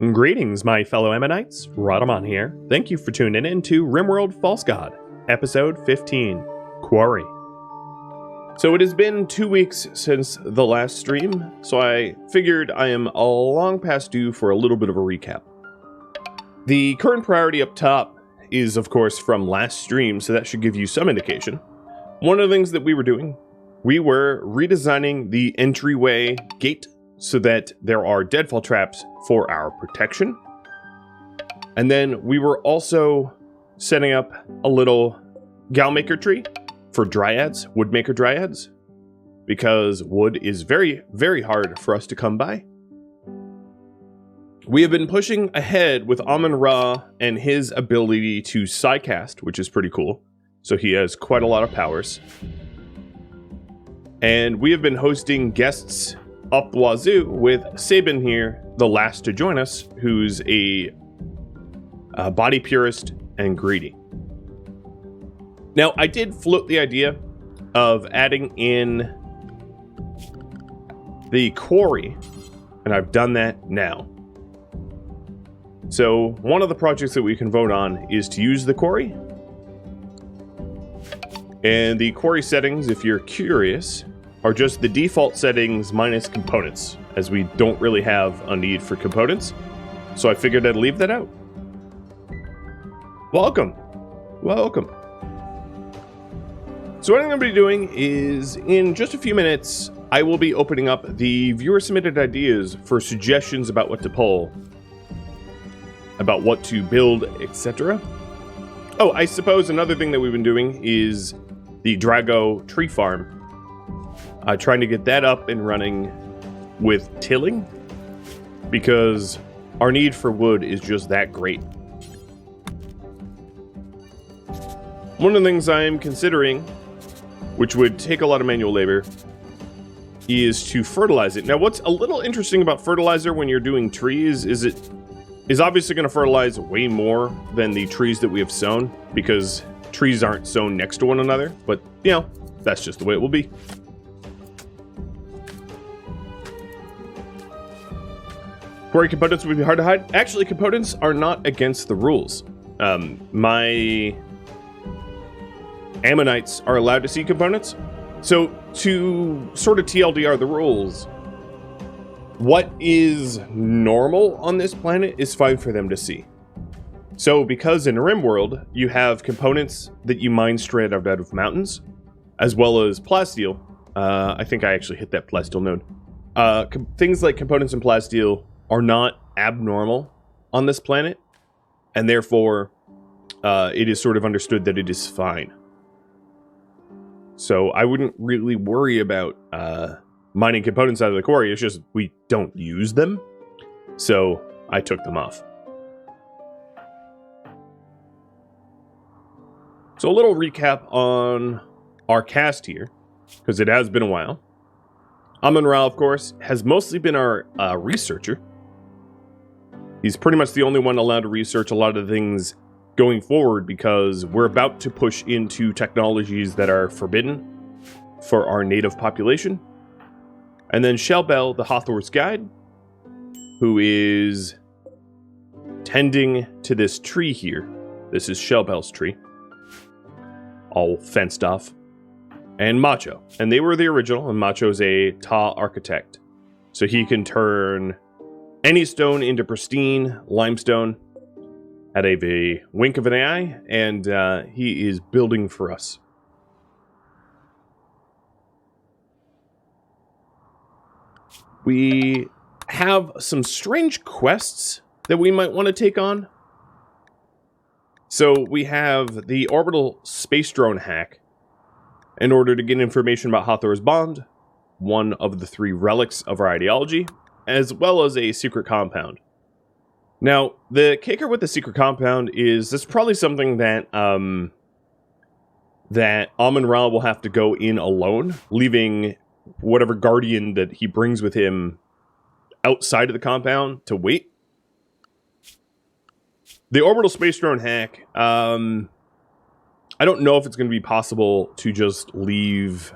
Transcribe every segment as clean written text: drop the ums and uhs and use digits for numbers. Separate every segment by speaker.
Speaker 1: Greetings, my fellow ammonites. Rhadamant here. Thank you for tuning in to RimWorld False God, episode 15, Quarry. So it has been 2 weeks since the last stream, so I figured I am a long past due for a little bit of a recap. The current priority up top is, of course, from last stream, so that should give you some indication. One of the things that we were doing, we were redesigning the entryway gate so that there are deadfall traps for our protection. And then we were also setting up a little galmaker tree for dryads, woodmaker dryads, because wood is very, very hard for us to come by. We have been pushing ahead with Amun-Ra and his ability to sidecast, which is pretty cool. So he has quite a lot of powers. And we have been hosting guests up wazoo with Sabin here, the last to join us, who's a body purist and greedy. Now, I did float the idea of adding in the quarry, and I've done that now. So one of the projects that we can vote on is to use the quarry. And the quarry settings, if you're curious, are just the default settings minus components, as we don't really have a need for components. So I figured I'd leave that out. Welcome. Welcome. So what I'm going to be doing is, in just a few minutes, I will be opening up the viewer-submitted ideas for suggestions about what to pull, about what to build, etc. Oh, I suppose another thing that we've been doing is the Drago tree farm. Trying to get that up and running with tilling, because our need for wood is just that great. One of the things I'm considering, which would take a lot of manual labor, is to fertilize it. Now, what's a little interesting about fertilizer when you're doing trees is it is obviously going to fertilize way more than the trees that we have sown, because trees aren't sown next to one another, but, you know, that's just the way it will be. Quarry components would be hard to hide. Actually, components are not against the rules. My ammonites are allowed to see components. So to sort of TLDR the rules, what is normal on this planet is fine for them to see. So because in RimWorld, you have components that you mine straight out of mountains, as well as plasteel. I think I actually hit that plasteel node. Things like components and plasteel are not abnormal on this planet, and therefore it is sort of understood that it is fine. So I wouldn't really worry about mining components out of the quarry. It's just we don't use them, so I took them off. So a little recap on our cast here, because it has been a while. Amun-Ra, of course, has mostly been our researcher. He's pretty much the only one allowed to research a lot of the things going forward, because we're about to push into technologies that are forbidden for our native population. And then Shellbell, the Hathor's guide, who is tending to this tree here. This is Shellbell's tree, all fenced off. And Macho. And they were the original, and Macho's a Ta architect. So he can turn any stone into pristine limestone at a wink of an eye, and he is building for us. We have some strange quests that we might want to take on. So we have the orbital space drone hack in order to get information about Hathor's Bond, one of the 3 relics of our ideology, as well as a secret compound. Now, the kicker with the secret compound is this is probably something that that Amun-Ra will have to go in alone, leaving whatever guardian that he brings with him outside of the compound to wait. The orbital space drone hack, I don't know if it's going to be possible to just leave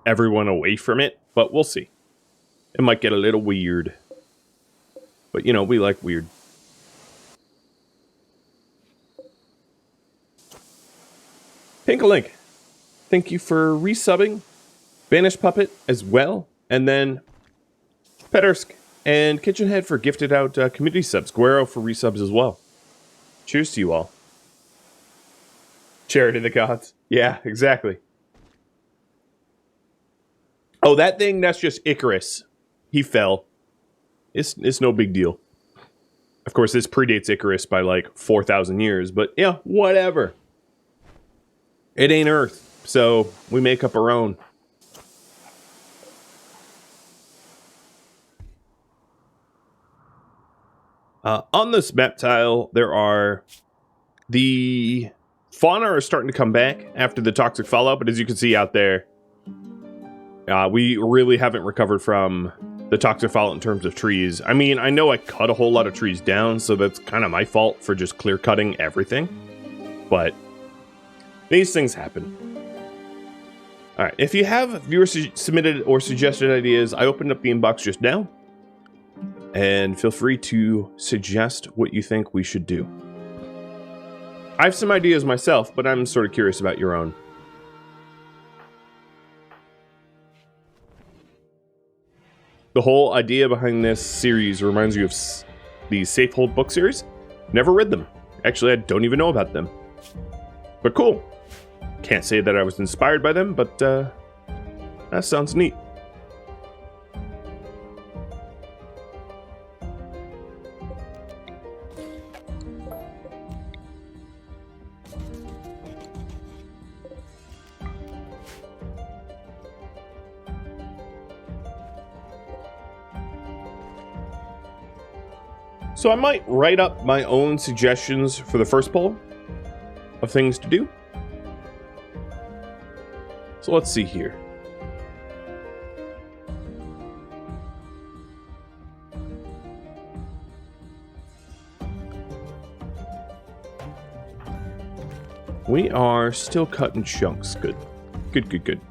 Speaker 1: everyone away from it, but we'll see. It might get a little weird. But, you know, we like weird. Pinkalink, thank you for resubbing. Banished Puppet as well. And then Petersk and Kitchenhead for gifted out community subs. Guero for resubs as well. Cheers to you all. Charity of the gods. Yeah, exactly. Oh, that thing, that's just Icarus. He fell. It's no big deal. Of course, this predates Icarus by like 4,000 years, but yeah, whatever. It ain't Earth, so we make up our own. On this map tile, there are... The fauna are starting to come back after the toxic fallout, but as you can see out there, we really haven't recovered from the toxic fallout in terms of trees. I mean, I know I cut a whole lot of trees down, so that's kind of my fault for just clear cutting everything. But these things happen. Alright, if you have viewers submitted or suggested ideas, I opened up the inbox just now. And feel free to suggest what you think we should do. I have some ideas myself, but I'm sort of curious about your own. The whole idea behind this series reminds you of the Safe Hold book series. Never read them. Actually, I don't even know about them. But cool. Can't say that I was inspired by them, but that sounds neat. So I might write up my own suggestions for the first poll of things to do. So let's see here. We are still cutting chunks. Good. Good, good, good.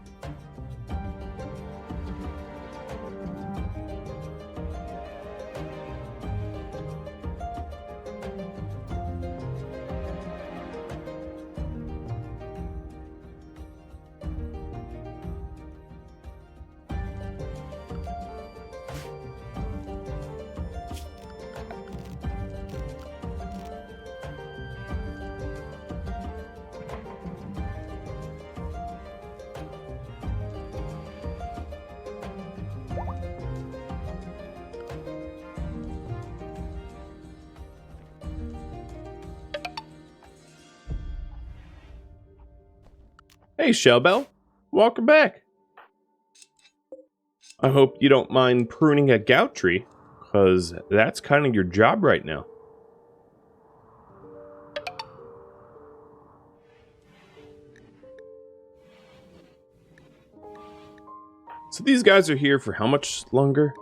Speaker 1: Hey, Shellbell. Welcome back. I hope you don't mind pruning a gout tree, because that's kind of your job right now. So these guys are here for how much longer?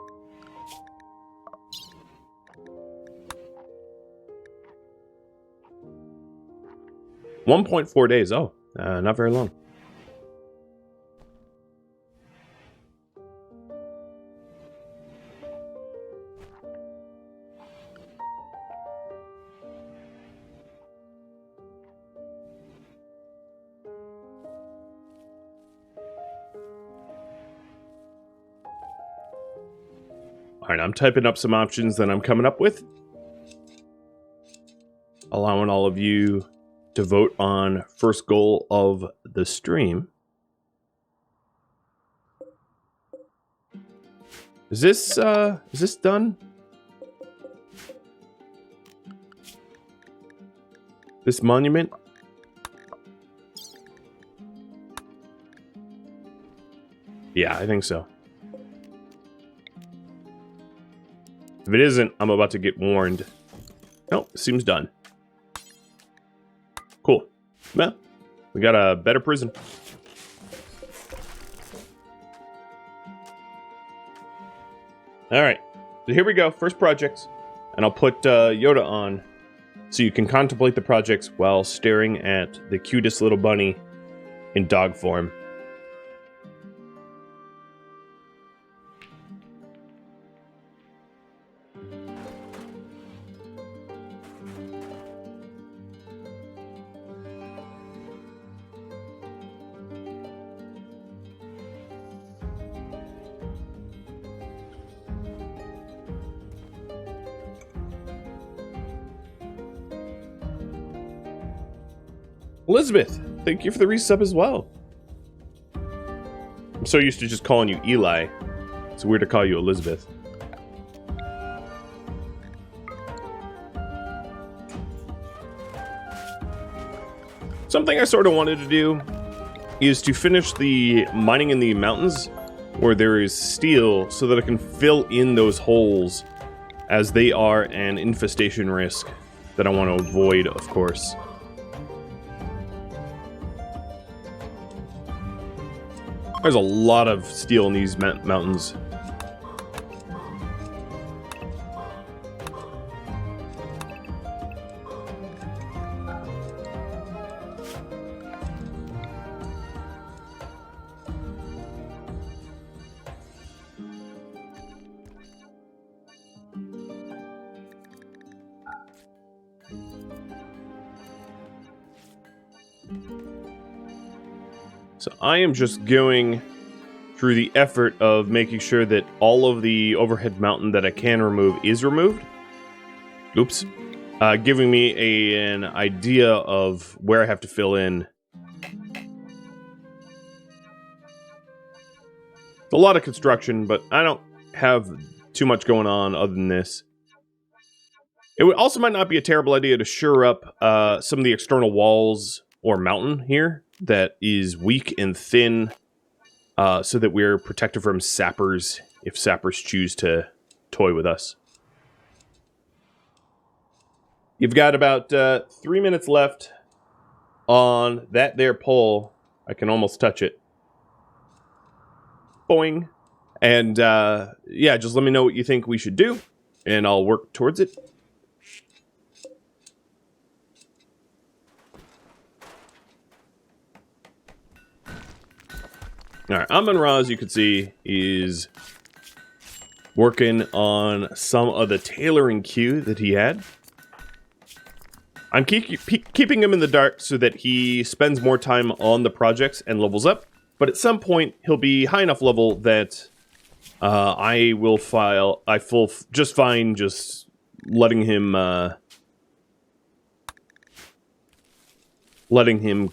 Speaker 1: .4 days. Oh, not very long. Alright, I'm typing up some options that I'm coming up with. Allowing all of you to vote on first goal of the stream. Is this done? This monument? Yeah, I think so. If it isn't, I'm about to get warned. Nope, seems done. Cool. Well, we got a better prison. Alright, so here we go. First projects. And I'll put Yoda on so you can contemplate the projects while staring at the cutest little bunny in dog form. Elizabeth, thank you for the resub as well. I'm so used to just calling you Eli. It's weird to call you Elizabeth. Something I sort of wanted to do is to finish the mining in the mountains where there is steel so that I can fill in those holes, as they are an infestation risk that I want to avoid, of course. There's a lot of steel in these mountains. So I am just going through the effort of making sure that all of the overhead mountain that I can remove is removed. Oops. Giving me an idea of where I have to fill in. It's a lot of construction, but I don't have too much going on other than this. It also might not be a terrible idea to shore up some of the external walls or mountain here that is weak and thin, so that we're protected from sappers if sappers choose to toy with us. You've got about 3 minutes left on that there pole. I can almost touch it. Boing. And yeah, just let me know what you think we should do, and I'll work towards it. Alright, Amon-Ra, as you can see, is working on some of the tailoring queue that he had. I'm keeping him in the dark so that he spends more time on the projects and levels up, but at some point he'll be high enough level that I will just fine just letting him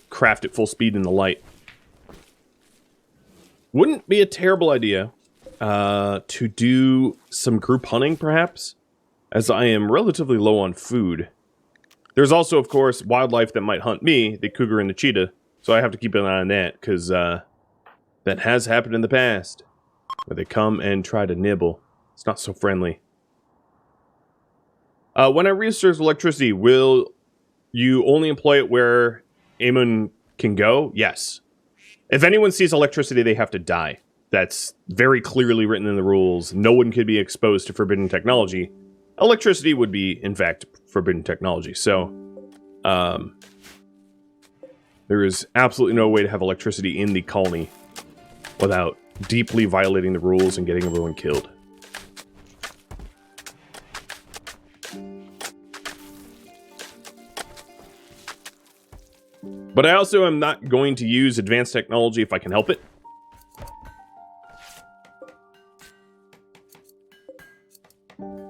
Speaker 1: craft at full speed in the light. Wouldn't be a terrible idea to do some group hunting, perhaps, as I am relatively low on food. There's also, of course, wildlife that might hunt me, the cougar and the cheetah, so I have to keep an eye on that, because that has happened in the past, where they come and try to nibble. It's not so friendly. When I research electricity, will you only employ it where Aemon can go? Yes. If anyone sees electricity, they have to die. That's very clearly written in the rules. No one could be exposed to forbidden technology. Electricity would be, in fact, forbidden technology. So, there is absolutely no way to have electricity in the colony without deeply violating the rules and getting everyone killed. But I also am not going to use advanced technology if I can help it.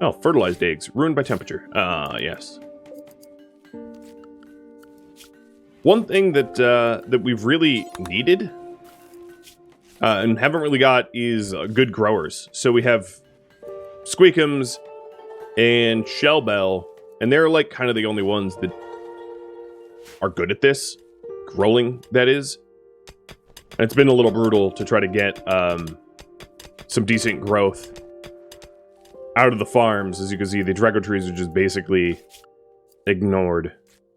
Speaker 1: Oh, fertilized eggs. Ruined by temperature. Yes. One thing that we've really needed and haven't really got is good growers. So we have Squeakums and Shellbell, and they're like kind of the only ones that are good at this. Growing, that is. And it's been a little brutal to try to get some decent growth out of the farms. As you can see, the Drago trees are just basically ignored.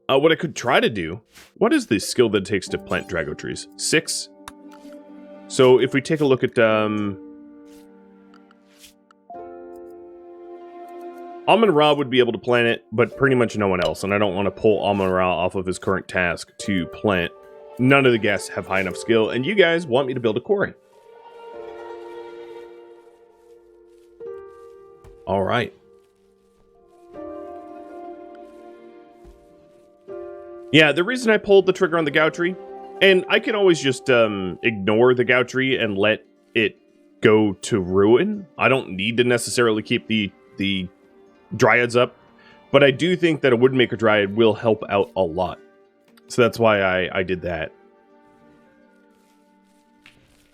Speaker 1: What I could try to do... What is the skill that it takes to plant Drago trees? 6? So if we take a look at... Amon-Ra would be able to plant it, but pretty much no one else. And I don't want to pull Amon-Ra off of his current task to plant. None of the guests have high enough skill, and you guys want me to build a quarry. All right. Yeah, the reason I pulled the trigger on the Gao tree, and I can always just ignore the Gao tree and let it go to ruin. I don't need to necessarily keep the Dryads up, but I do think that a Woodmaker Dryad will help out a lot. So that's why I did that.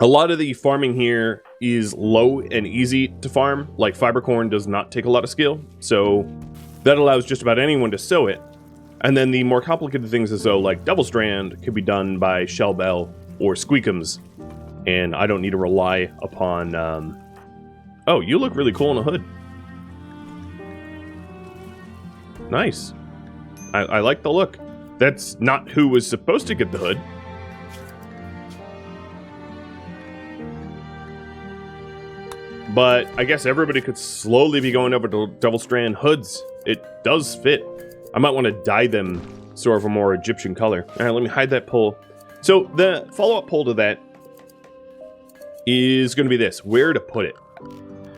Speaker 1: A lot of the farming here is low and easy to farm. Like fiber corn does not take a lot of skill, so that allows just about anyone to sow it. And then the more complicated things as though like double strand can be done by shell bell or squeakums, and I don't need to rely upon oh, you look really cool in a hood. Nice. I like the look. That's not who was supposed to get the hood. But I guess everybody could slowly be going over to double strand hoods. It does fit. I might want to dye them sort of a more Egyptian color. All right, let me hide that pole. So the follow-up poll to that is going to be this: where to put it.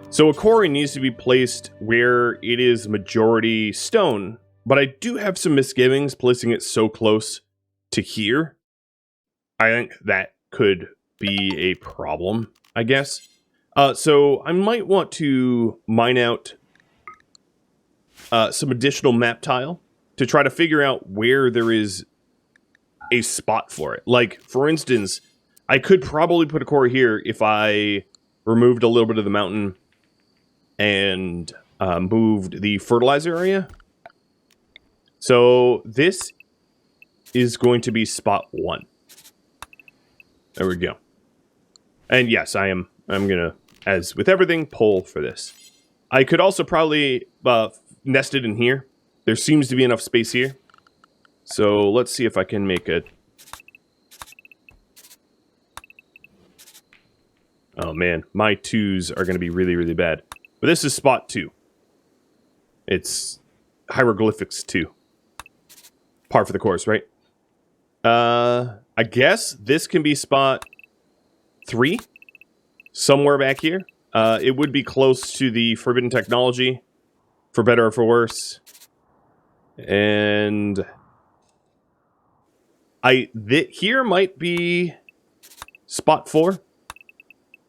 Speaker 1: So a quarry needs to be placed where it is majority stone, but I do have some misgivings placing it so close to here. I think that could be a problem, I guess. So I might want to mine out some additional map tile to try to figure out where there is a spot for it. Like, for instance, I could probably put a quarry here if I removed a little bit of the mountain and moved the fertilizer area. So this is going to be spot 1. There we go. And yes, I'm going to, as with everything, pull for this. I could also probably nest it in here. There seems to be enough space here. So let's see if I can make it. Oh man, my 2s are going to be really, really bad. But this is spot 2. It's hieroglyphics 2. Par for the course, right? I guess this can be spot 3. Somewhere back here. It would be close to the forbidden technology, for better or for worse. And here might be spot 4,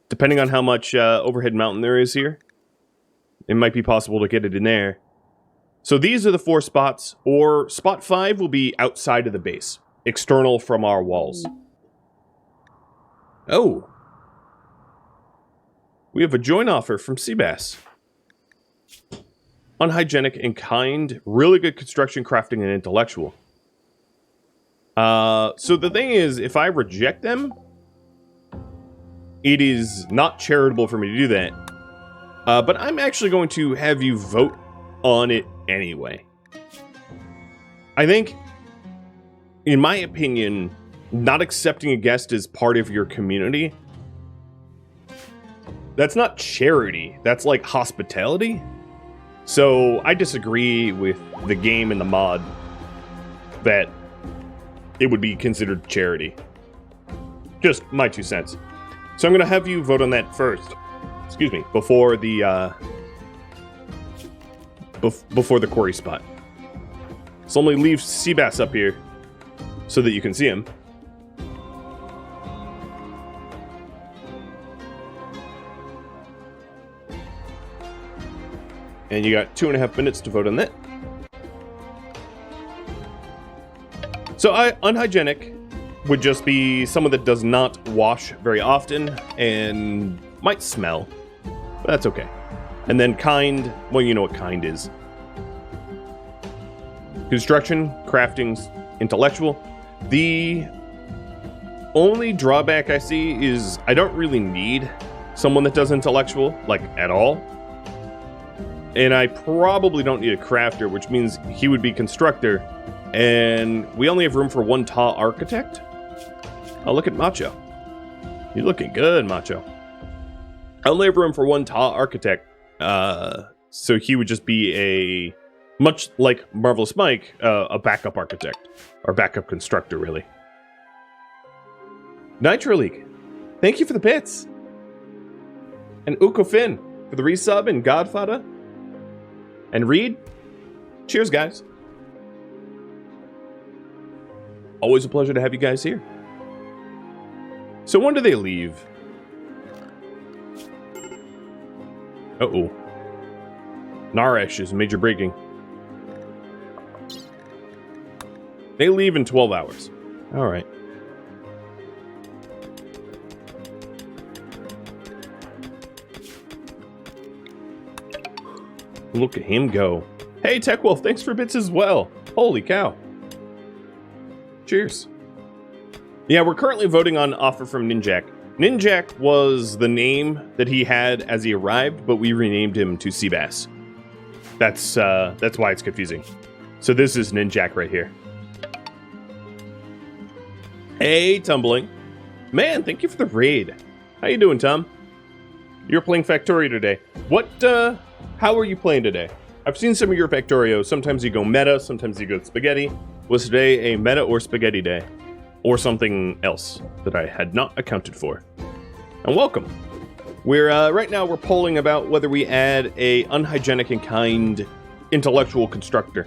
Speaker 1: depending on how much overhead mountain there is here. It might be possible to get it in there. So these are the 4 spots, or spot 5 will be outside of the base, external from our walls. Oh. We have a join offer from Seabass. Unhygienic and kind, really good construction, crafting, and intellectual. So the thing is, if I reject them, it is not charitable for me to do that. But I'm actually going to have you vote on it anyway. I think, in my opinion, not accepting a guest as part of your community, that's not charity. That's like hospitality. So I disagree with the game and the mod that it would be considered charity. Just my 2 cents. So I'm going to have you vote on that first. Excuse me, before the before the quarry spot. So only leave Seabass up here so that you can see him. And you got 2.5 minutes to vote on that. So unhygienic would just be someone that does not wash very often and might smell. But that's okay. And then kind, well, you know what kind is. Construction, crafting, intellectual. The only drawback I see is I don't really need someone that does intellectual, like, at all. And I probably don't need a crafter, which means he would be constructor. And we only have room for 1 tall architect. Oh, look at Macho. You're looking good, Macho. I only have room for 1 tall architect. So he would just be a, much like Marvelous Mike, a backup architect. Or backup constructor, really. Nitro League, thank you for the bits. And Uko Finn for the resub and Godfather. And Reed, cheers, guys. Always a pleasure to have you guys here. So when do they leave? Uh-oh. Naresh is major breaking. They leave in 12 hours. All right. Look at him go. Hey, Tech Wolf, thanks for bits as well. Holy cow. Cheers. Yeah, we're currently voting on offer from Ninjak. Ninjak was the name that he had as he arrived, but we renamed him to Seabass. That's why it's confusing. So this is Ninjak right here. Hey, Tumbling. Man, thank you for the raid. How you doing, Tom? You're playing Factorio today. How are you playing today? I've seen some of your Factorio. Sometimes you go meta, sometimes you go spaghetti. Was today a meta or spaghetti day? Or something else that I had not accounted for? And welcome. Right now we're polling about whether we add a unhygienic and kind intellectual constructor.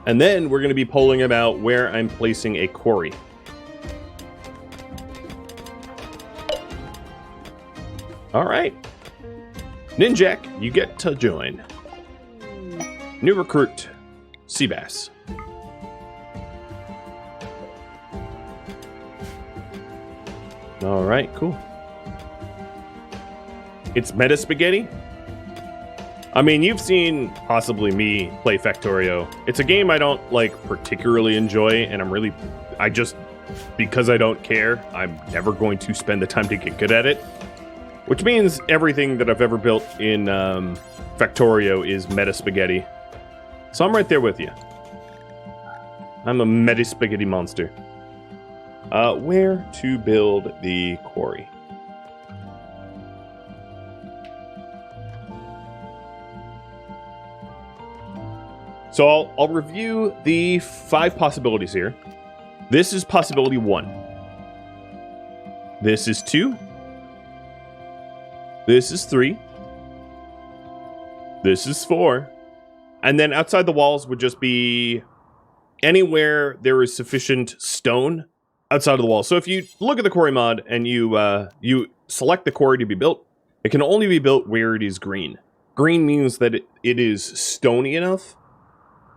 Speaker 1: And then we're going to be polling about where I'm placing a quarry. All right. Ninjak, you get to join. New recruit, Seabass. All right, cool. It's meta spaghetti. I mean, you've seen possibly me play Factorio. It's a game I don't particularly enjoy, and because I don't care, I'm never going to spend the time to get good at it. Which means everything that I've ever built in Factorio is meta spaghetti. So I'm right there with you. I'm a meta spaghetti monster. Where to build the quarry? So I'll review the 5 possibilities here. This is possibility 1. This is 2. This is 3. This is 4. And then outside the walls would just be anywhere there is sufficient stone outside of the wall. So if you look at the Quarry Mod and you select the quarry to be built, it can only be built where it is green. Green means that it is stony enough.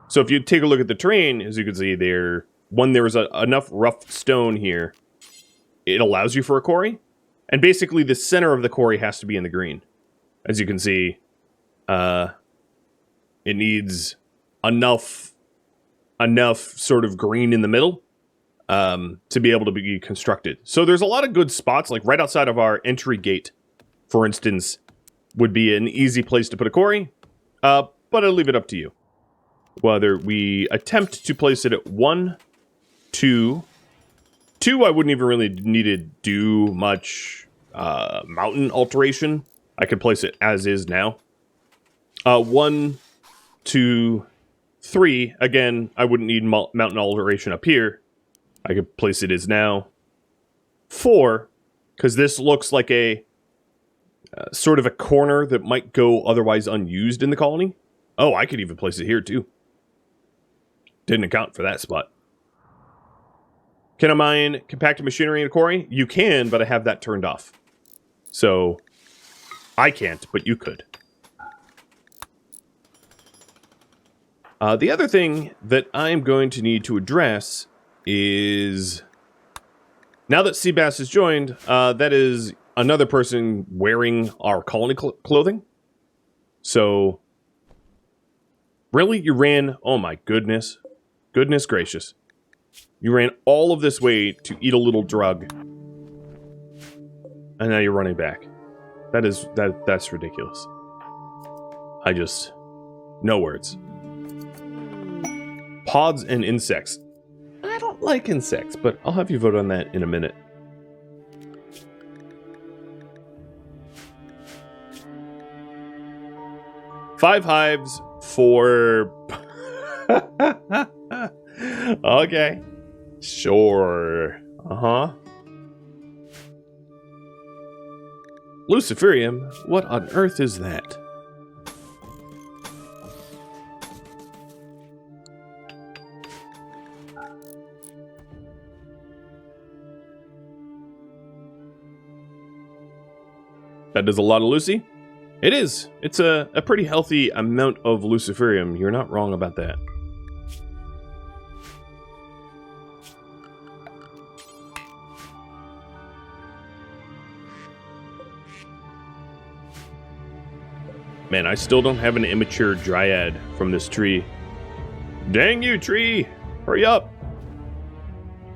Speaker 1: So if you take a look at the terrain, as you can see there, when there's enough rough stone here, it allows you for a quarry. And basically the center of the quarry has to be in the green. As you can see, it needs enough sort of green in the middle to be able to be constructed. So there's a lot of good spots, like right outside of our entry gate, for instance, would be an easy place to put a quarry. But I'll leave it up to you. Whether we attempt to place it at 1, 2... 2, I wouldn't even really need to do much mountain alteration. I could place it as is now. 1, 2, 3, again, I wouldn't need mountain alteration up here. I could place it as now. 4, because this looks like a sort of a corner that might go otherwise unused in the colony. Oh, I could even place it here too. Didn't account for that spot. Can I mine compacted machinery in a quarry? You can, but I have that turned off. So, I can't, but you could. The other thing that I'm going to need to address is... Now that Seabass has joined, that is another person wearing our colony clothing. So, really? You ran... Oh my goodness. Goodness gracious. You ran all of this way to eat a little drug. And now you're running back. That's ridiculous. No words. Pods and insects. I don't like insects, but I'll have you vote on that in a minute. Five hives for... Okay. Sure. Uh-huh. Luciferium? What on earth is that? That does a lot of Lucy. It is. It's a pretty healthy amount of luciferium. You're not wrong about that. Man, I still don't have an immature dryad from this tree. Dang you, tree! Hurry up!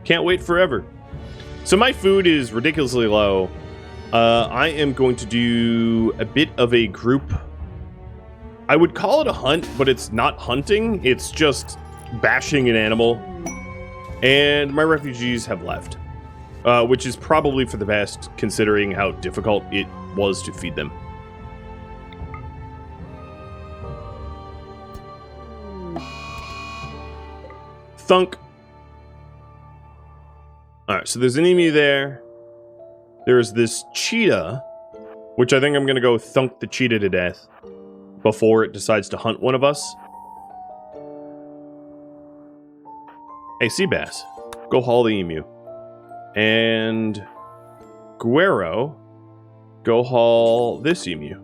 Speaker 1: Can't wait forever. So my food is ridiculously low. I am going to do a bit of a group. I would call it a hunt, but it's not hunting. It's just bashing an animal. And my refugees have left. Which is probably for the best, considering how difficult it was to feed them. Thunk. Alright, so there's an emu there. There's this cheetah, which I think I'm going to go thunk the cheetah to death before it decides to hunt one of us. Hey, Seabass, go haul the emu. And Guero, go haul this emu.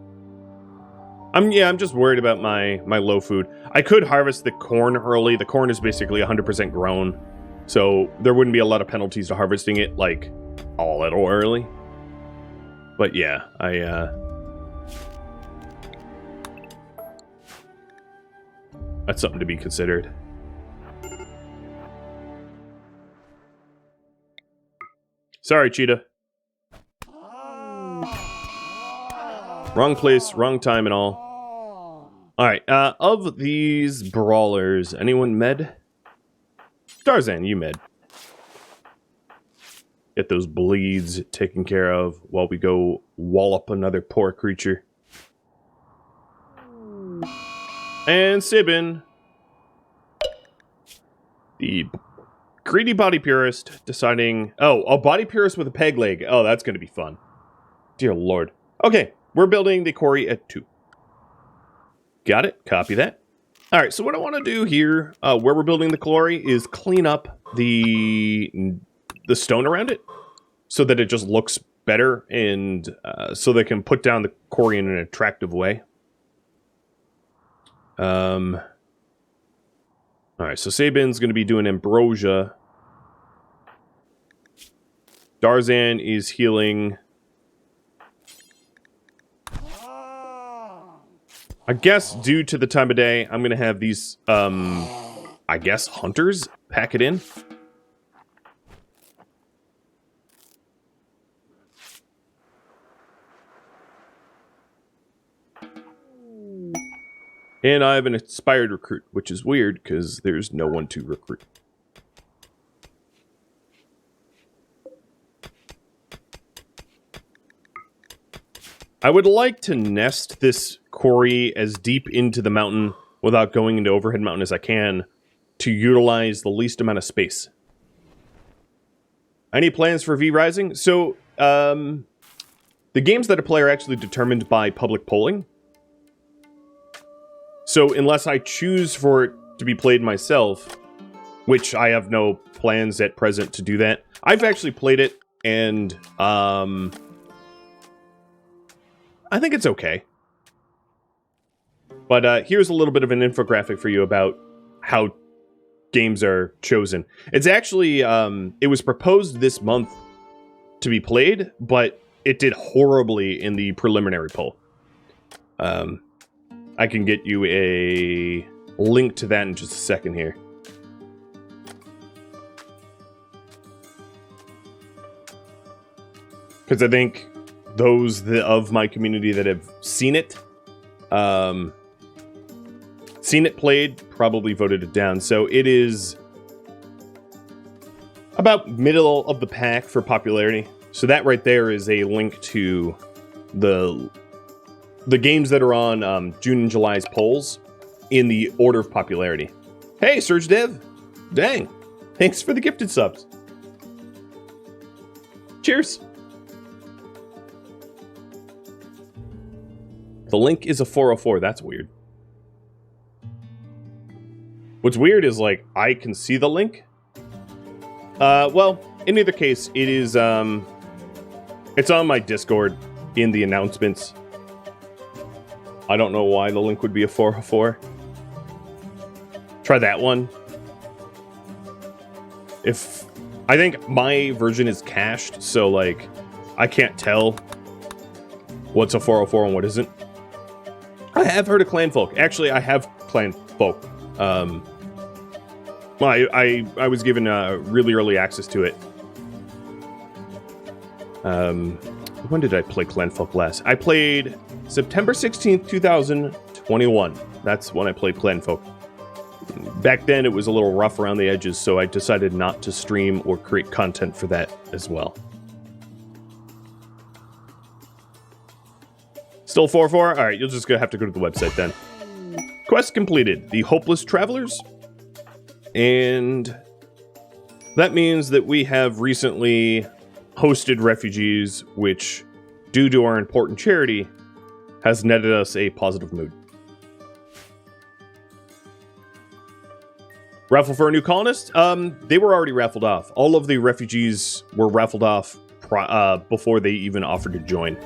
Speaker 1: I'm just worried about my low food. I could harvest the corn early. The corn is basically 100% grown, so there wouldn't be a lot of penalties to harvesting it, like, a little early. But yeah, that's something to be considered. Sorry, cheetah. Wrong place, wrong time and all. Alright, of these brawlers, anyone med? Tarzan, you med. Get those bleeds taken care of while we go wallop another poor creature. And Sibin, the greedy body purist, deciding... Oh, a body purist with a peg leg. Oh, that's going to be fun. Dear Lord. Okay, we're building the quarry at 2. Got it. Copy that. All right, so what I want to do here, where we're building the quarry, is clean up the stone around it so that it just looks better and so they can put down the quarry in an attractive way. All right, so Sabin's going to be doing ambrosia. Tarzan is healing. I guess due to the time of day, I'm going to have these, I guess, hunters pack it in. And I have an inspired recruit, which is weird because there's no one to recruit. I would like to nest this quarry as deep into the mountain without going into Overhead Mountain as I can to utilize the least amount of space. Any plans for V Rising? So, the games that I play are actually determined by public polling. So, unless I choose for it to be played myself, which I have no plans at present to do that, I've actually played it, and, I think it's okay. But here's a little bit of an infographic for you about how games are chosen. It's actually, it was proposed this month to be played, but it did horribly in the preliminary poll. I can get you a link to that in just a second here. Because I think those of my community that have seen it played, probably voted it down. So it is about middle of the pack for popularity. So that right there is a link to the games that are on June and July's polls in the order of popularity. Hey, Surge Dev. Dang. Thanks for the gifted subs. Cheers. The link is a 404. That's weird. What's weird is, like, I can see the link. Well, in either case, it is, it's on my Discord in the announcements. I don't know why the link would be a 404. Try that one. If I think my version is cached, so like I can't tell what's a 404 and what isn't. I have heard of Clanfolk. Actually, I have Clanfolk. Well, I was given really early access to it. When did I play Clanfolk last? I played September 16th, 2021. That's when I played Clanfolk. Back then, it was a little rough around the edges, so I decided not to stream or create content for that as well. Still 4-4? Alright, you'll just have to go to the website then. Quest completed. The Hopeless Travelers. And that means that we have recently hosted refugees, which, due to our important charity, has netted us a positive mood. Raffle for a new colonist? They were already raffled off. All of the refugees were raffled off before they even offered to join.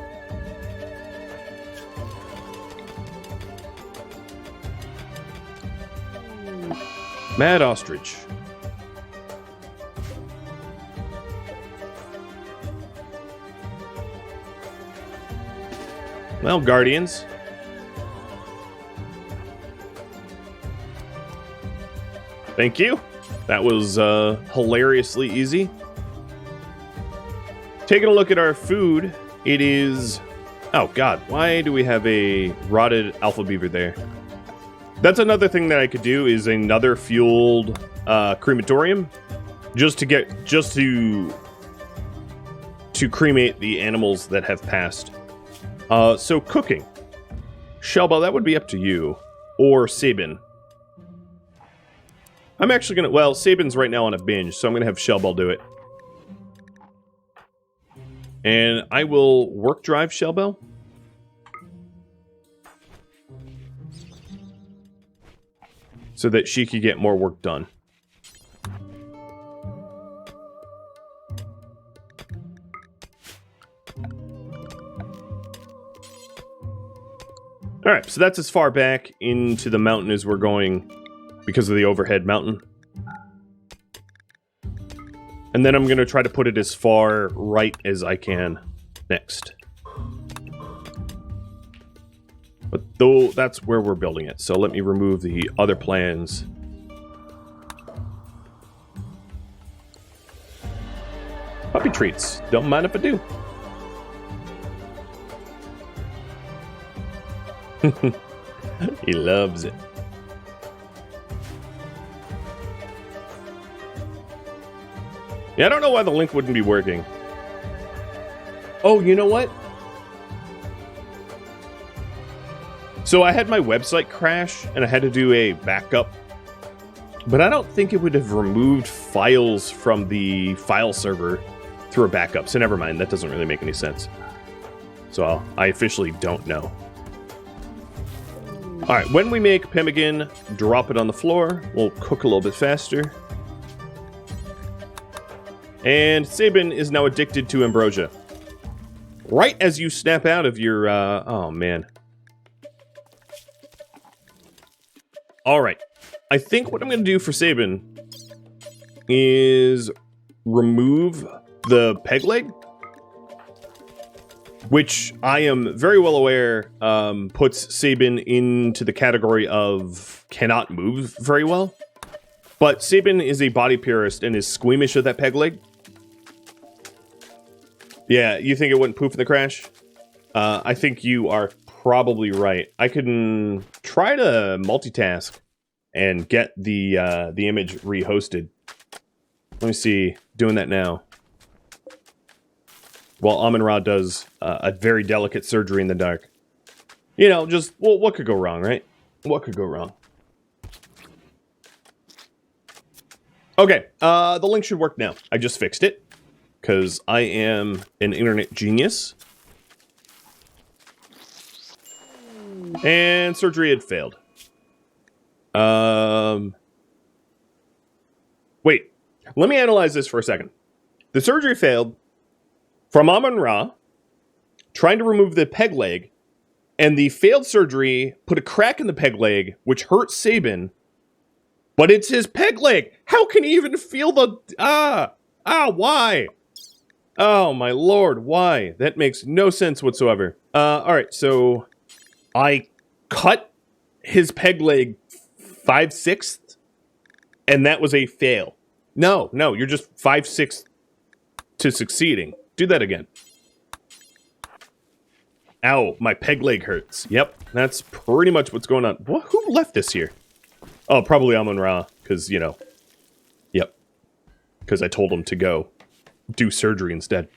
Speaker 1: Mad Ostrich. Well, Guardians. Thank you. That was hilariously easy. Taking a look at our food, it is... Oh, God. Why do we have a rotted alpha beaver there? That's another thing that I could do, is another fueled crematorium. Just to cremate the animals that have passed. So cooking. Shelba, that would be up to you. Or Sabin. I'm actually gonna... Well, Sabin's right now on a binge, so I'm gonna have Shellball do it. And I will work drive Shellbell. So that she could get more work done. Alright, so that's as far back into the mountain as we're going because of the overhead mountain. And then I'm going to try to put it as far right as I can next. But though that's where we're building it, so let me remove the other plans. Puppy treats. Don't mind if I do. He loves it. Yeah, I don't know why the link wouldn't be working. Oh, you know what? So I had my website crash, and I had to do a backup. But I don't think it would have removed files from the file server through a backup. So never mind, that doesn't really make any sense. So I officially don't know. Alright, when we make pemmican, drop it on the floor. We'll cook a little bit faster. And Sabin is now addicted to ambrosia. Right as you snap out of your, oh man. Alright, I think what I'm going to do for Sabin is remove the peg leg. Which I am very well aware puts Sabin into the category of cannot move very well. But Sabin is a body purist and is squeamish of that peg leg. Yeah, you think it wouldn't poof in the crash? I think you are probably right. I can try to multitask and get the image rehosted. Let me see. Doing that now. While Amon-Ra does a very delicate surgery in the dark. You know, just, well, what could go wrong, right? What could go wrong? Okay, the link should work now. I just fixed it. Because I am an internet genius. And surgery had failed. Wait, let me analyze this for a second. The surgery failed from Amon-Ra trying to remove the peg leg And the failed surgery put a crack in the peg leg, which hurt Sabin. But it's his peg leg. How can he even feel the... why? Oh, my lord, why? That makes no sense whatsoever. Alright, so... I cut his peg leg 5/6, and that was a fail. No, you're just 5/6 to succeeding. Do that again. Ow, my peg leg hurts. Yep, that's pretty much what's going on. Who left this here? Oh, probably Amon-Ra, because, you know. Yep. Because I told him to go do surgery instead.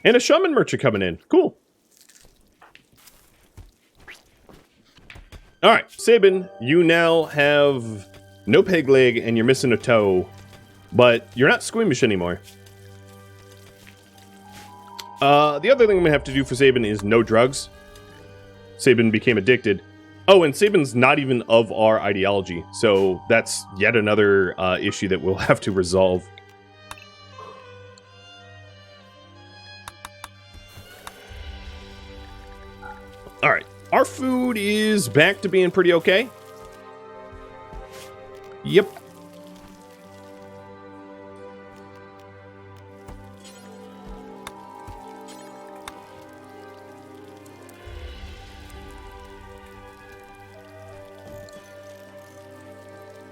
Speaker 1: And a shaman merchant coming in. Cool. Alright, Sabin, you now have no peg leg and you're missing a toe, but you're not squeamish anymore. The other thing I'm gonna have to do for Sabin is no drugs. Sabin became addicted. Oh, and Sabin's not even of our ideology, so that's yet another issue that we'll have to resolve. Alright, our food is back to being pretty okay. Yep.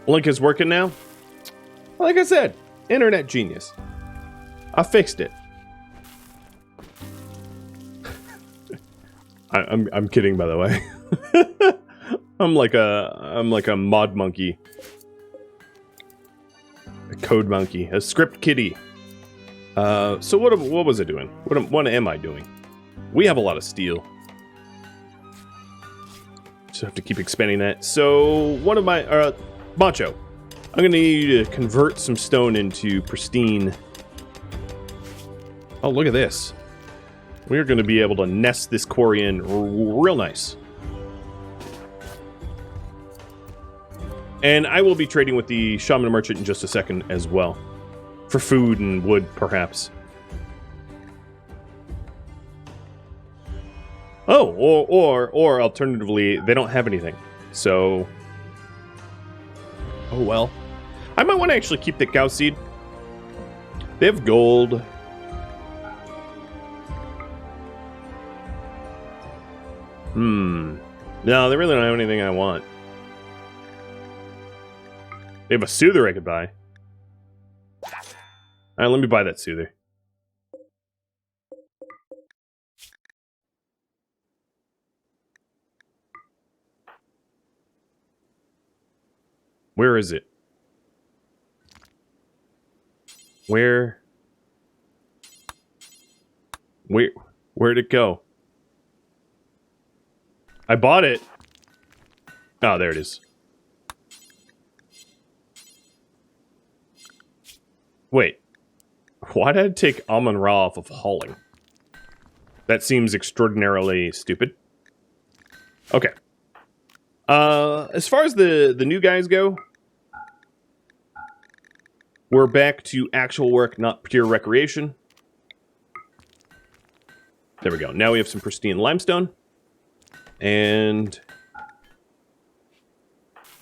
Speaker 1: Link is working now. Like I said, internet genius. I fixed it. I'm kidding, by the way. I'm like a mod monkey, a code monkey, a script kitty. So what was I doing? What am I doing? We have a lot of steel. Just have to keep expanding that. So one of my Macho, I'm gonna need you to convert some stone into pristine. Oh, look at this. We're gonna be able to nest this quarry in real nice. And I will be trading with the shaman merchant in just a second as well. For food and wood, perhaps. Oh, or alternatively, they don't have anything. So... oh well. I might want to actually keep the cow seed. They have gold. No, they really don't have anything I want. They have a soother I could buy. Alright, let me buy that soother. Where is it? Where'd it go? I bought it. Oh, there it is. Wait. Why did I take Amon-Ra off of hauling? That seems extraordinarily stupid. Okay. As far as the new guys go, we're back to actual work, not pure recreation. There we go. Now we have some pristine limestone. And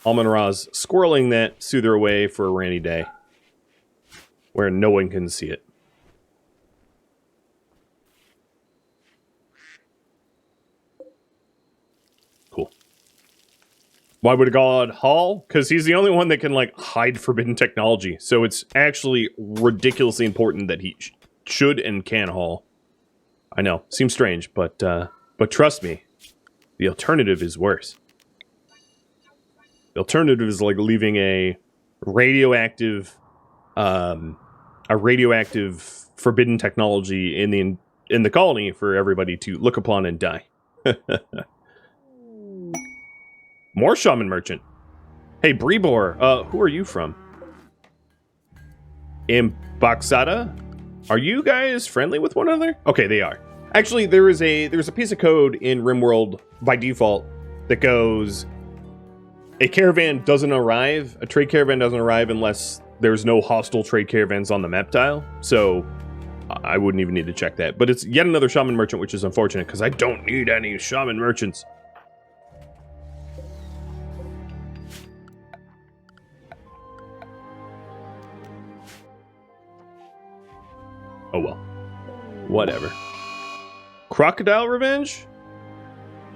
Speaker 1: Amon-Ra's squirreling that soother away for a rainy day where no one can see it. Cool. Why would God haul? Because he's the only one that can, like, hide forbidden technology. So it's actually ridiculously important that he should and can haul. I know. Seems strange, but trust me. The alternative is worse. The alternative is like leaving a radioactive forbidden technology in the colony for everybody to look upon and die. More shaman merchant. Hey, Brebor, who are you from? Imbaxada? Are you guys friendly with one another? Okay, they are. Actually, there's a piece of code in RimWorld by default that goes, a caravan doesn't arrive, a trade caravan doesn't arrive unless there's no hostile trade caravans on the map tile. So I wouldn't even need to check that. But it's yet another shaman merchant, which is unfortunate, because I don't need any shaman merchants. Oh well. Whatever. Crocodile revenge?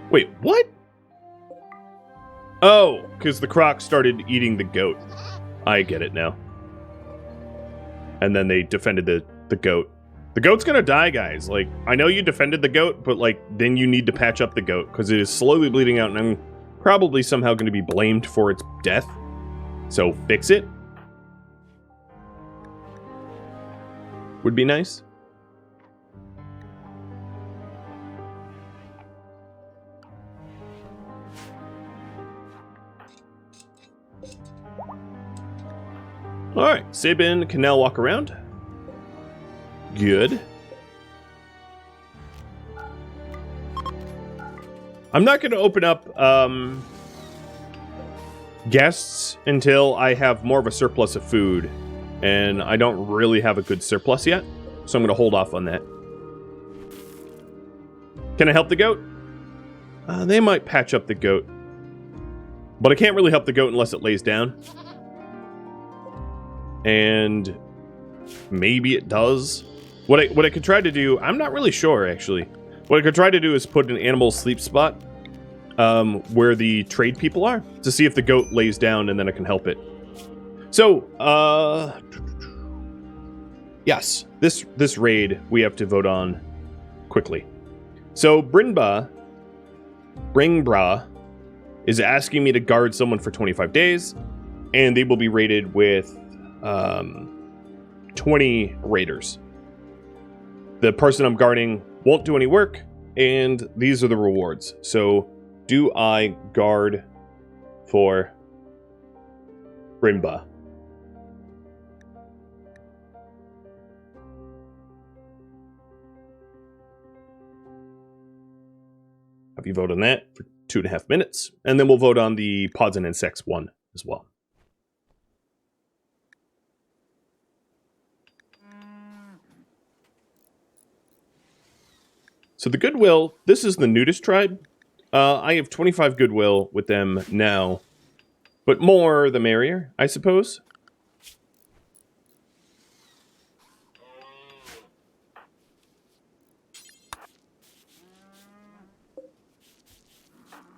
Speaker 1: Wait, what? Oh, because the croc started eating the goat. I get it now. And then they defended the goat. The goat's gonna die, guys. Like, I know you defended the goat, but, like, then you need to patch up the goat, because it is slowly bleeding out, and I'm probably somehow going to be blamed for its death. So, fix it. Would be nice. Alright, Sabin can now walk around. Good. I'm not going to open up guests until I have more of a surplus of food. And I don't really have a good surplus yet. So I'm going to hold off on that. Can I help the goat? They might patch up the goat. But I can't really help the goat unless it lays down. And maybe it does. What I could try to do, I'm not really sure, actually. What I could try to do is put an animal sleep spot where the trade people are, to see if the goat lays down, and then I can help it. So, yes, this raid we have to vote on quickly. So, Bringbra is asking me to guard someone for 25 days, and they will be raided with 20 raiders. The person I'm guarding won't do any work, and these are the rewards. So, do I guard for Bringbra? Have you vote on that for 2.5 minutes, and then we'll vote on the pods and insects one as well. So the goodwill, this is the nudist tribe. I have 25 goodwill with them now, but more the merrier, I suppose.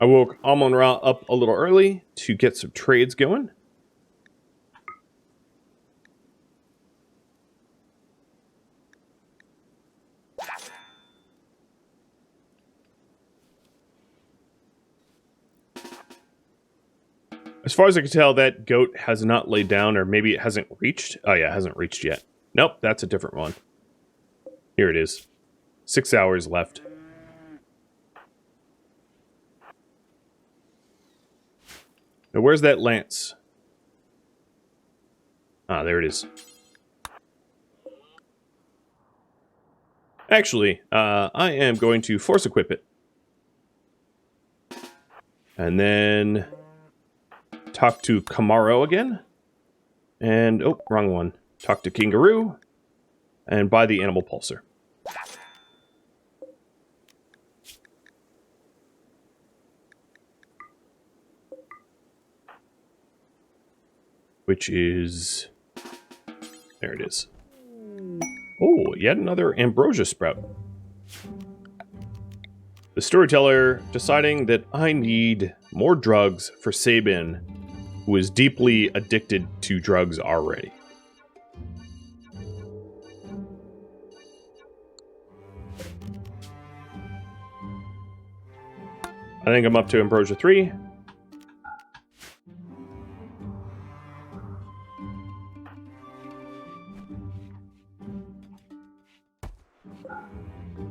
Speaker 1: I woke Amon-Ra up a little early to get some trades going. As far as I can tell, that goat has not laid down, or maybe it hasn't reached. Oh yeah, it hasn't reached yet. Nope, that's a different one. Here it is. 6 hours left. Now, where's that lance? Ah, there it is. Actually, I am going to force equip it. And then talk to Kamaro again. And, oh, wrong one. Talk to Kingaroo. And buy the animal pulsar. Which is... there it is. Oh, yet another ambrosia sprout. The storyteller deciding that I need more drugs for Sabin, who is deeply addicted to drugs already. I think I'm up to ambrosia 3.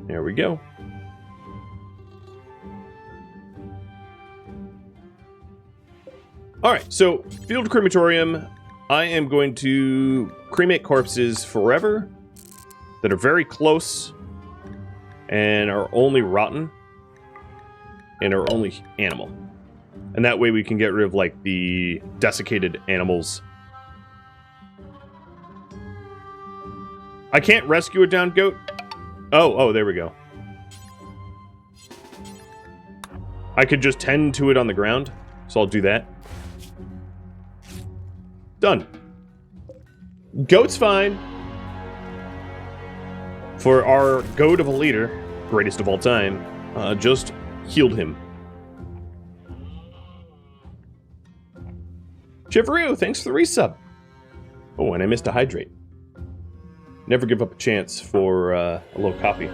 Speaker 1: There we go. Alright, so field crematorium. I am going to cremate corpses forever that are very close and are only rotten and are only animal. And that way we can get rid of, like, the desiccated animals. I can't rescue a downed goat. Oh, there we go. I could just tend to it on the ground, so I'll do that. Done. Goat's fine. For our goat of a leader, greatest of all time, just healed him. Chivaroo, thanks for the resub. Oh, and I missed a hydrate. Never give up a chance for a little coffee.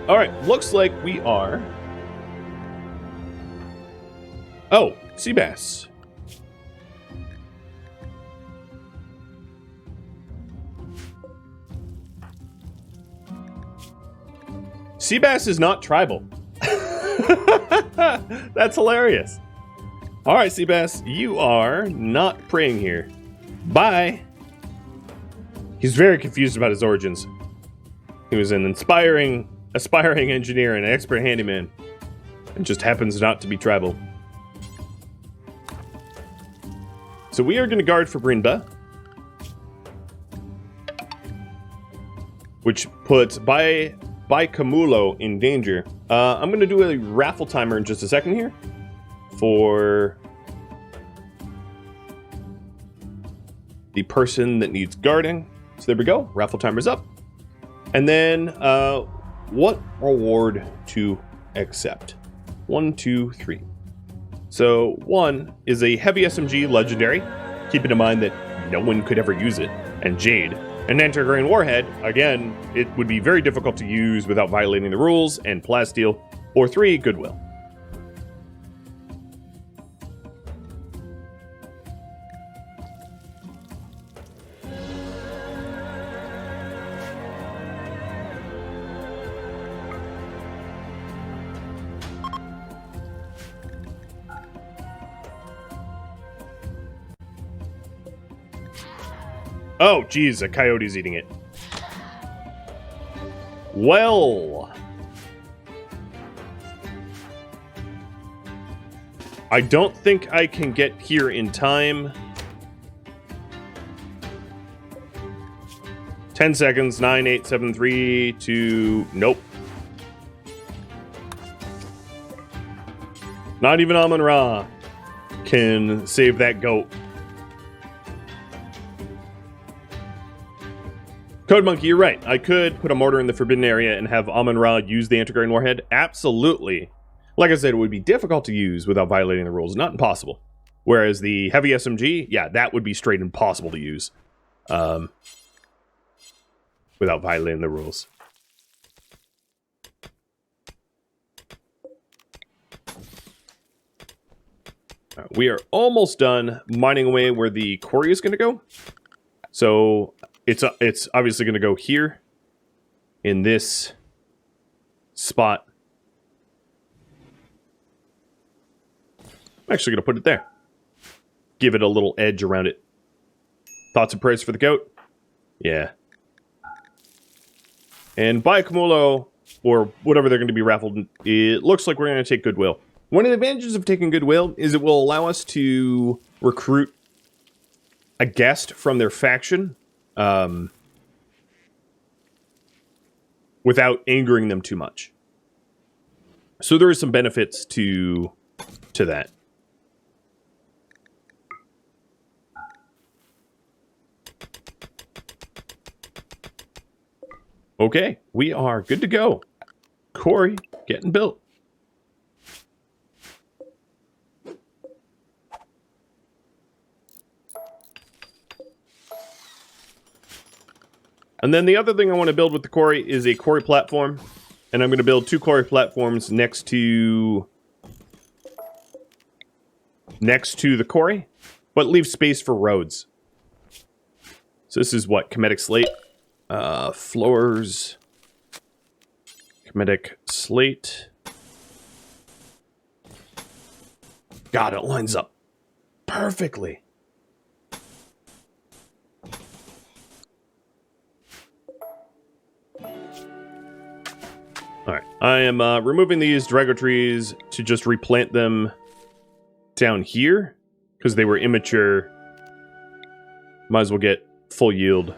Speaker 1: Alright, looks like we are... Oh, Seabass. Seabass is not tribal. That's hilarious. Alright, Seabass, you are not praying here. Bye. He's very confused about his origins. He was an aspiring engineer and an expert handyman, and just happens not to be tribal. So we are going to guard for Brinba, which puts Kamulo in danger. I'm going to do a raffle timer in just a second here for the person that needs guarding. So there we go. Raffle timer's up. And then, what reward to accept? 1, 2, 3. So 1 is a heavy SMG legendary, keeping in mind that no one could ever use it, and Jade. An anti-grain warhead, again, it would be very difficult to use without violating the rules, and plasteel. Or 3, goodwill. Oh, geez, a coyote's eating it. Well, I don't think I can get here in time. 10 seconds, 9, 8, 7, 3, 2, nope. Not even Amun-Ra can save that goat. Code Monkey, you're right. I could put a mortar in the forbidden area and have Amun-Ra use the anti-grain warhead. Absolutely. Like I said, it would be difficult to use without violating the rules. Not impossible. Whereas the heavy SMG, yeah, that would be straight impossible to use. Without violating the rules. We are almost done mining away where the quarry is going to go. So it's obviously going to go here in this spot. I'm actually going to put it there. Give it a little edge around it. Thoughts and prayers for the goat? Yeah. And Kamulo, or whatever they're going to be raffled, it looks like we're going to take goodwill. One of the advantages of taking goodwill is it will allow us to recruit a guest from their faction without angering them too much. So there are some benefits to that. Okay, we are good to go. Quarry getting built. And then the other thing I want to build with the quarry is a quarry platform. And I'm going to build 2 quarry platforms next to the quarry, but leave space for roads. So this is what? Chemetic slate. Floors. Chemetic slate. God, it lines up perfectly. Alright, I am removing these Drago trees to just replant them down here, because they were immature. Might as well get full yield.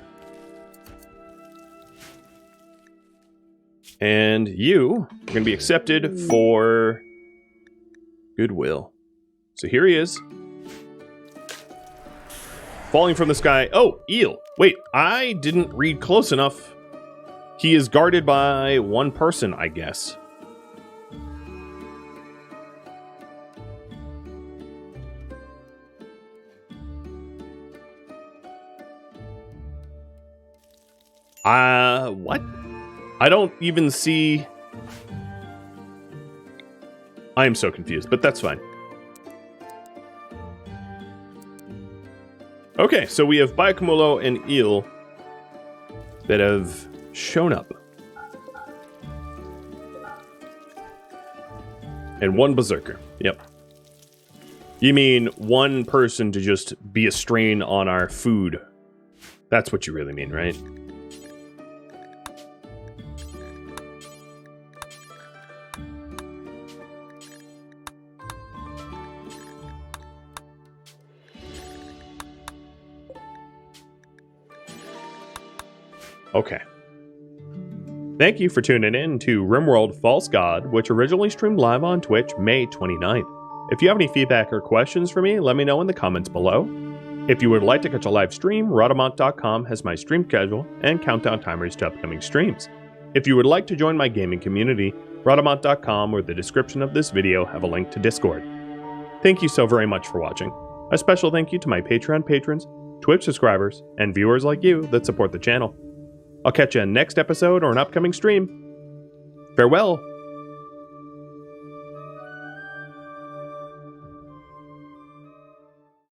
Speaker 1: And you are going to be accepted for goodwill. So here he is. Falling from the sky. Oh, eel. Wait, I didn't read close enough. He is guarded by one person, I guess. What? I don't even see... I am so confused, but that's fine. Okay, so we have Byakumolo and eel that have shown up. And one berserker. Yep. You mean one person to just be a strain on our food. That's what you really mean, right? Okay. Thank you for tuning in to RimWorld False God, which originally streamed live on Twitch May 29th. If you have any feedback or questions for me, let me know in the comments below. If you would like to catch a live stream, Rhadamant.com has my stream schedule and countdown timers to upcoming streams. If you would like to join my gaming community, Rhadamant.com or the description of this video have a link to Discord. Thank you so very much for watching. A special thank you to my Patreon patrons, Twitch subscribers, and viewers like you that support the channel. I'll catch you in next episode or an upcoming stream. Farewell!